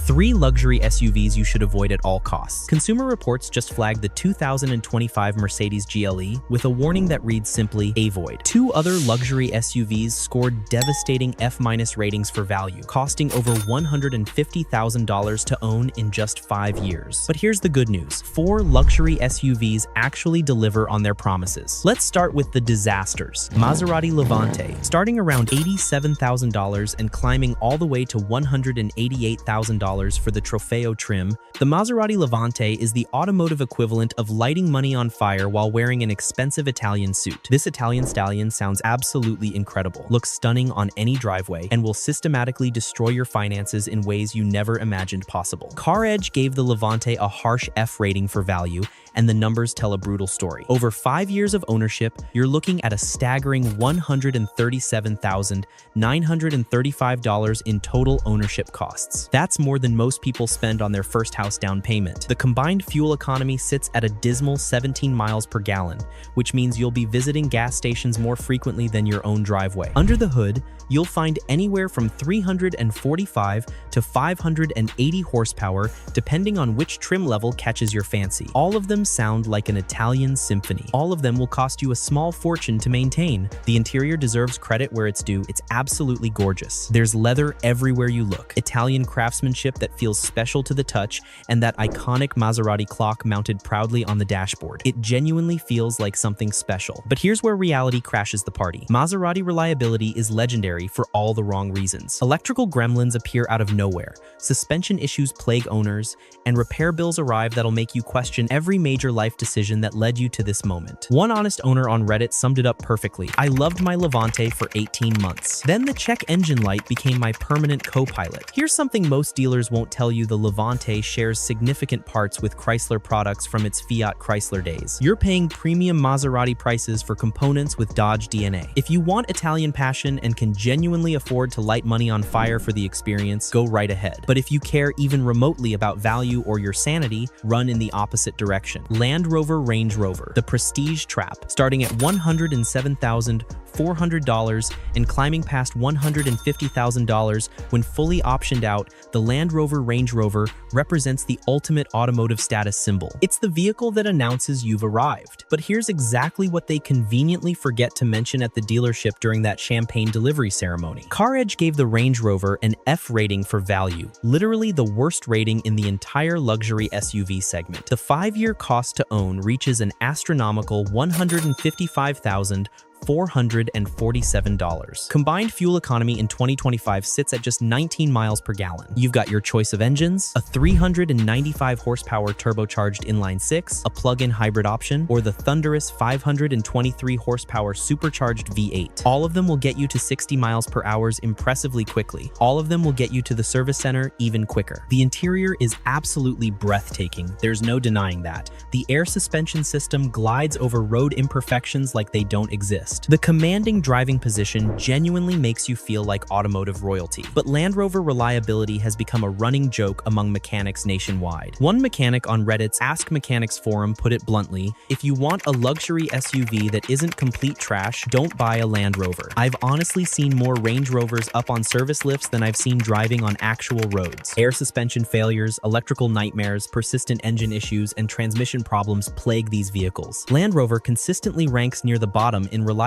3 luxury SUVs you should avoid at all costs. Consumer Reports just flagged the 2025 Mercedes GLE with a warning that reads simply, "Avoid." 2 other luxury SUVs scored devastating F- ratings for value, costing over $150,000 to own in just 5 years. But here's the good news. 4 luxury SUVs actually deliver on their promises. Let's start with the disasters. Maserati Levante, starting around $87,000 and climbing all the way to $188,000 for the Trofeo trim, the Maserati Levante is the automotive equivalent of lighting money on fire while wearing an expensive Italian suit. This Italian stallion sounds absolutely incredible, looks stunning on any driveway, and will systematically destroy your finances in ways you never imagined possible. CarEdge gave the Levante a harsh F rating for value, and the numbers tell a brutal story. Over 5 years of ownership, you're looking at a staggering $137,935 in total ownership costs. That's more than most people spend on their first house down payment. The combined fuel economy sits at a dismal 17 miles per gallon, which means you'll be visiting gas stations more frequently than your own driveway. Under the hood, you'll find anywhere from 345 to 580 horsepower, depending on which trim level catches your fancy. All of them sound like an Italian symphony. All of them will cost you a small fortune to maintain. The interior deserves credit where it's due. It's absolutely gorgeous. There's leather everywhere you look, Italian craftsmanship that feels special to the touch, and that iconic Maserati clock mounted proudly on the dashboard. It genuinely feels like something special. But here's where reality crashes the party. Maserati reliability is legendary for all the wrong reasons. Electrical gremlins appear out of nowhere, suspension issues plague owners, and repair bills arrive that'll make you question every major life decision that led you to this moment. One honest owner on Reddit summed it up perfectly. "I loved my Levante for 18 months. Then the check engine light became my permanent co-pilot." Here's something most dealers won't tell you: the Levante shares significant parts with Chrysler products from its Fiat Chrysler days. You're paying premium Maserati prices for components with Dodge DNA. If you want Italian passion and can genuinely afford to light money on fire for the experience, go right ahead. But if you care even remotely about value or your sanity, run in the opposite direction. Land Rover Range Rover, the Prestige Trap, starting at $107,400 and climbing past $150,000 when fully optioned out. The Land Rover Range Rover represents the ultimate automotive status symbol. It's the vehicle that announces you've arrived. But here's exactly what they conveniently forget to mention at the dealership during that champagne delivery ceremony. CarEdge gave the Range Rover an F rating for value, literally the worst rating in the entire luxury SUV segment. The 5-year cost to own reaches an astronomical $155,447. Combined fuel economy in 2025 sits at just 19 miles per gallon. You've got your choice of engines: a 395 horsepower turbocharged inline-6, a plug-in hybrid option, or the thunderous 523 horsepower supercharged V8. All of them will get you to 60 miles per hour impressively quickly. All of them will get you to the service center even quicker. The interior is absolutely breathtaking. There's no denying that. The air suspension system glides over road imperfections like they don't exist. The commanding driving position genuinely makes you feel like automotive royalty. But Land Rover reliability has become a running joke among mechanics nationwide. One mechanic on Reddit's Ask Mechanics forum put it bluntly: "If you want a luxury SUV that isn't complete trash, don't buy a Land Rover. I've honestly seen more Range Rovers up on service lifts than I've seen driving on actual roads." Air suspension failures, electrical nightmares, persistent engine issues, and transmission problems plague these vehicles. Land Rover consistently ranks near the bottom in reliability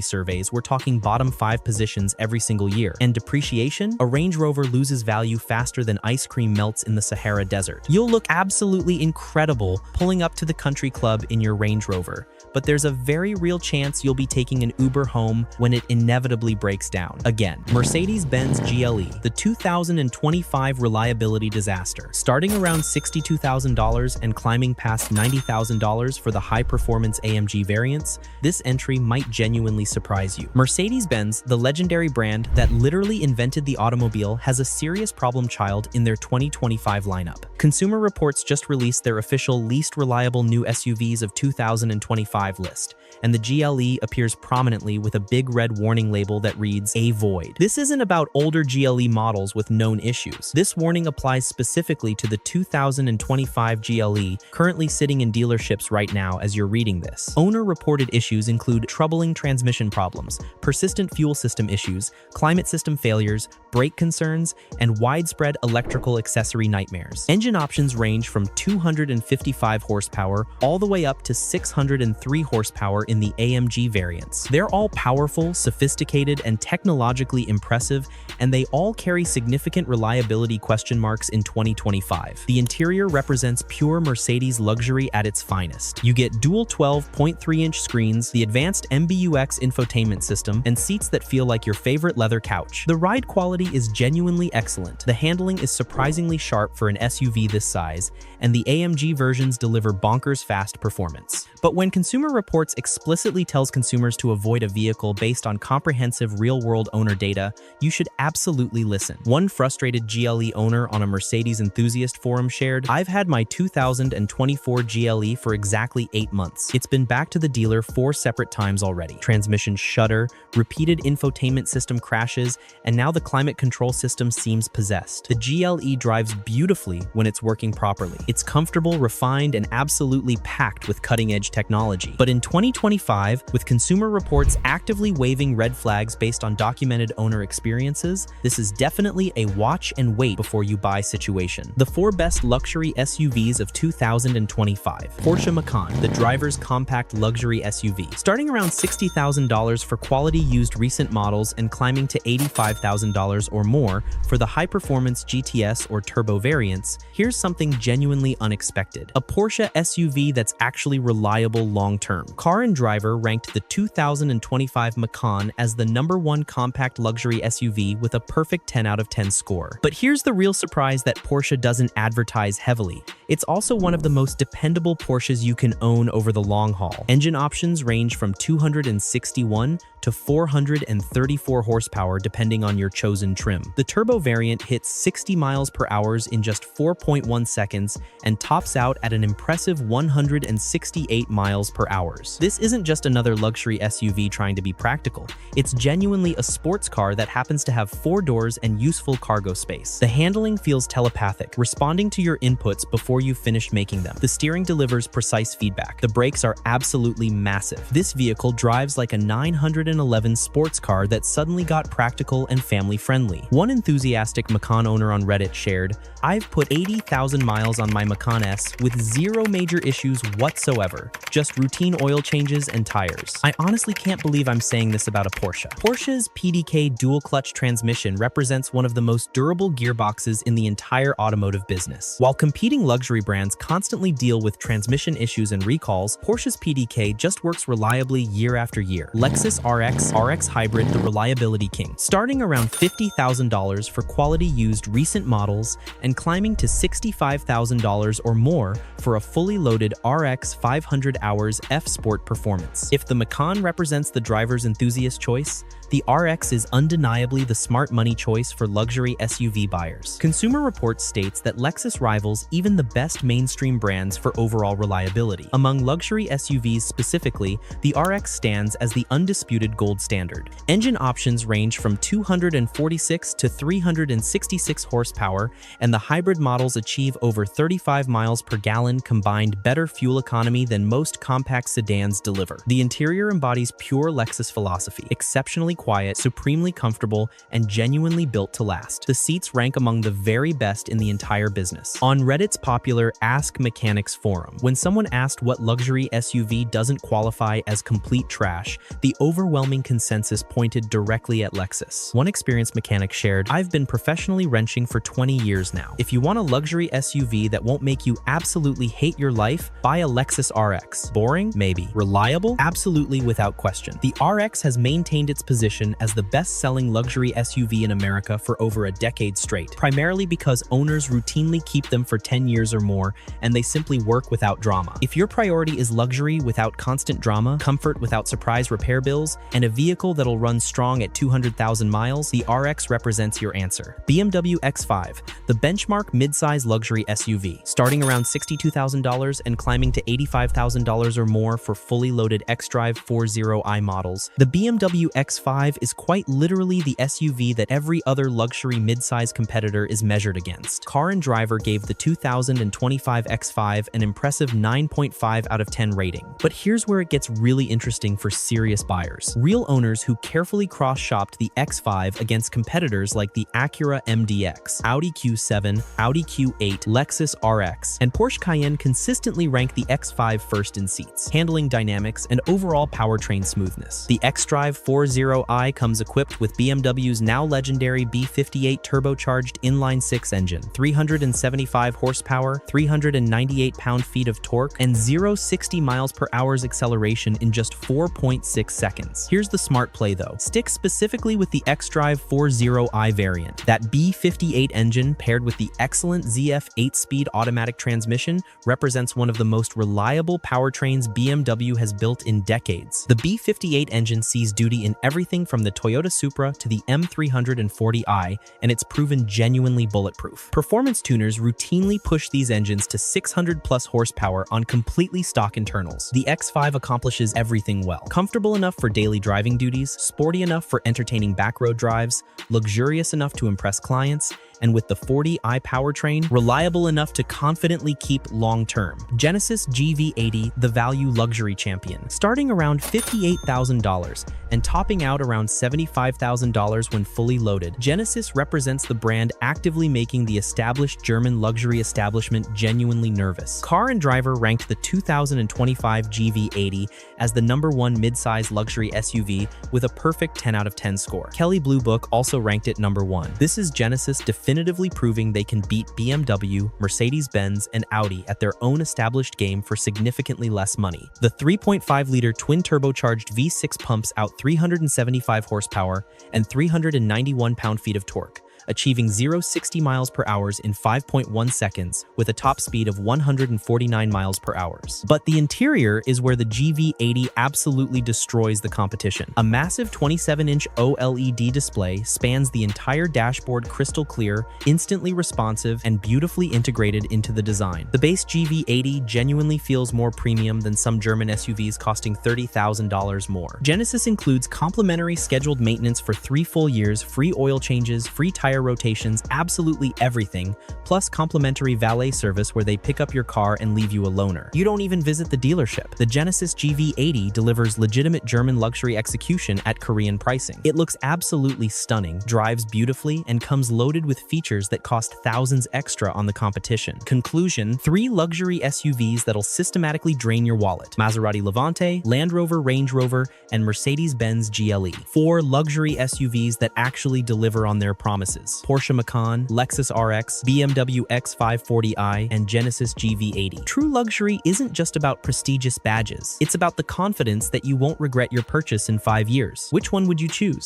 surveys. We're talking bottom 5 positions every single year. And depreciation? A Range Rover loses value faster than ice cream melts in the Sahara Desert. You'll look absolutely incredible pulling up to the country club in your Range Rover, but there's a very real chance you'll be taking an Uber home when it inevitably breaks down. Again, Mercedes GLE, the 2025 reliability disaster, starting around $62,000 and climbing past $90,000 for the high-performance AMG variants. This entry might genuinely surprise you. Mercedes-Benz, the legendary brand that literally invented the automobile, has a serious problem child in their 2025 lineup. Consumer Reports just released their official least reliable new SUVs of 2025 list, and the GLE appears prominently with a big red warning label that reads "Avoid." This isn't about older GLE models with known issues. This warning applies specifically to the 2025 GLE currently sitting in dealerships right now as you're reading this. Owner-reported issues include troubling transmission problems, persistent fuel system issues, climate system failures, brake concerns, and widespread electrical accessory nightmares. Engine options range from 255 horsepower all the way up to 603 horsepower in the AMG variants. They're all powerful, sophisticated, and technologically impressive, and they all carry significant reliability question marks in 2025. The interior represents pure Mercedes luxury at its finest. You get dual 12.3-inch screens, the advanced MBUX infotainment system, and seats that feel like your favorite leather couch. The ride quality is genuinely excellent. The handling is surprisingly sharp for an SUV this size, and the AMG versions deliver bonkers fast performance. But when Consumer Reports explicitly tells consumers to avoid a vehicle based on comprehensive real-world owner data, you should absolutely listen. One frustrated GLE owner on a Mercedes enthusiast forum shared, "I've had my 2024 GLE for exactly 8 months. It's been back to the dealer 4 separate times already. Transmission shudder, repeated infotainment system crashes, and now the climate control system seems possessed. The GLE drives beautifully when it's working properly. It's comfortable, refined, and absolutely packed with cutting-edge technology." But in 2025, with Consumer Reports actively waving red flags based on documented owner experiences, this is definitely a watch and wait before you buy situation. The 4 best luxury SUVs of 2025. Porsche Macan, the driver's compact luxury SUV. Starting around $60,000 for quality used recent models and climbing to $85,000 or more for the high-performance GTS or turbo variants, here's something genuinely unexpected. A Porsche SUV that's actually reliable long-term. Car and Driver ranked the 2025 Macan as the #1 compact luxury SUV with a perfect 10 out of 10 score. But here's the real surprise that Porsche doesn't advertise heavily. It's also one of the most dependable Porsches you can own over the long haul. Engine options range from 261 to 434 horsepower depending on your chosen trim. The turbo variant hits 60 miles per hour in just 4.1 seconds and tops out at an impressive 168 miles per hour. This isn't just another luxury SUV trying to be practical. It's genuinely a sports car that happens to have 4 doors and useful cargo space. The handling feels telepathic, responding to your inputs before you finish making them. The steering delivers precise feedback. The brakes are absolutely massive. This vehicle drives like a 911 sports car that suddenly got practical and family-friendly. One enthusiastic Macan owner on Reddit shared, "I've put 80,000 miles on my Macan S with 0 major issues whatsoever, just routine oil changes and tires. I honestly can't believe I'm saying this about a Porsche." Porsche's PDK dual-clutch transmission represents one of the most durable gearboxes in the entire automotive business. While competing luxury brands constantly deal with transmission issues and recalls, Porsche's PDK just works reliably year after year. Lexus RX Hybrid, the reliability king. Starting around $50,000 for quality used recent models and climbing to $65,000 or more for a fully loaded RX 500 hours F Sport performance. If the Macan represents the driver's enthusiast choice, the RX is undeniably the smart money choice for luxury SUV buyers. Consumer Reports states that Lexus rivals even the best mainstream brands for overall reliability. Among luxury SUVs specifically, the RX stands as the undisputed gold standard. Engine options range from 246 to 366 horsepower, and the hybrid models achieve over 35 miles per gallon combined better fuel economy than most compact sedans deliver. The interior embodies pure Lexus philosophy, exceptionally quiet, supremely comfortable, and genuinely built to last. The seats rank among the very best in the entire business. On Reddit's popular Ask Mechanics forum, when someone asked what luxury SUV doesn't qualify as complete trash, the overwhelming consensus pointed directly at Lexus. One experienced mechanic shared, "I've been professionally wrenching for 20 years now. If you want a luxury SUV that won't make you absolutely hate your life, buy a Lexus RX. Boring? Maybe. Reliable? Absolutely without question. The RX has maintained its position position as the best-selling luxury SUV in America for over a decade straight, primarily because owners routinely keep them for 10 years or more, and they simply work without drama. If your priority is luxury without constant drama, comfort without surprise repair bills, and a vehicle that'll run strong at 200,000 miles, the RX represents your answer. BMW X5, the benchmark mid-size luxury SUV, starting around $62,000 and climbing to $85,000 or more for fully loaded xDrive 40i models. The BMW X5 is quite literally the SUV that every other luxury mid-size competitor is measured against. Car and Driver gave the 2025 X5 an impressive 9.5 out of 10 rating. But here's where it gets really interesting for serious buyers. Real owners who carefully cross-shopped the X5 against competitors like the Acura MDX, Audi Q7, Audi Q8, Lexus RX, and Porsche Cayenne consistently rank the X5 first in seats, handling dynamics, and overall powertrain smoothness. The xDrive 40i comes equipped with BMW's now legendary B58 turbocharged inline-6 engine, 375 horsepower, 398 pound-feet of torque, and 0-60 miles per hour's acceleration in just 4.6 seconds. Here's the smart play though. Stick specifically with the xDrive 40i variant. That B58 engine paired with the excellent ZF 8-speed automatic transmission represents one of the most reliable powertrains BMW has built in decades. The B58 engine sees duty in everything from the Toyota Supra to the M340i, and it's proven genuinely bulletproof. Performance tuners routinely push these engines to 600+ horsepower on completely stock internals. The X5 accomplishes everything well. Comfortable enough for daily driving duties, sporty enough for entertaining backroad drives, luxurious enough to impress clients, and with the 40i powertrain, reliable enough to confidently keep long-term. Genesis GV80, the value luxury champion. Starting around $58,000 and topping out around $75,000 when fully loaded, Genesis represents the brand actively making the established German luxury establishment genuinely nervous. Car and Driver ranked the 2025 GV80 as the #1 midsize luxury SUV with a perfect 10 out of 10 score. Kelley Blue Book also ranked it #1. This is Genesis definitively proving they can beat BMW, Mercedes-Benz, and Audi at their own established game for significantly less money. The 3.5-liter twin-turbocharged V6 pumps out 375 horsepower and 391 pound-feet of torque, achieving 0-60 miles per hour in 5.1 seconds with a top speed of 149 miles per hour. But the interior is where the GV80 absolutely destroys the competition. A massive 27-inch OLED display spans the entire dashboard, crystal clear, instantly responsive, and beautifully integrated into the design. The base GV80 genuinely feels more premium than some German SUVs costing $30,000 more. Genesis includes complimentary scheduled maintenance for 3 full years, free oil changes, free tire rotations, absolutely everything, plus complimentary valet service where they pick up your car and leave you a loaner. You don't even visit the dealership. The Genesis GV80 delivers legitimate German luxury execution at Korean pricing. It looks absolutely stunning, drives beautifully, and comes loaded with features that cost thousands extra on the competition. Conclusion: 3 luxury SUVs that'll systematically drain your wallet. Maserati Levante, Land Rover Range Rover, and Mercedes-Benz GLE. 4 luxury SUVs that actually deliver on their promises. Porsche Macan, Lexus RX, BMW X540i, and Genesis GV80. True luxury isn't just about prestigious badges. It's about the confidence that you won't regret your purchase in 5 years. Which one would you choose?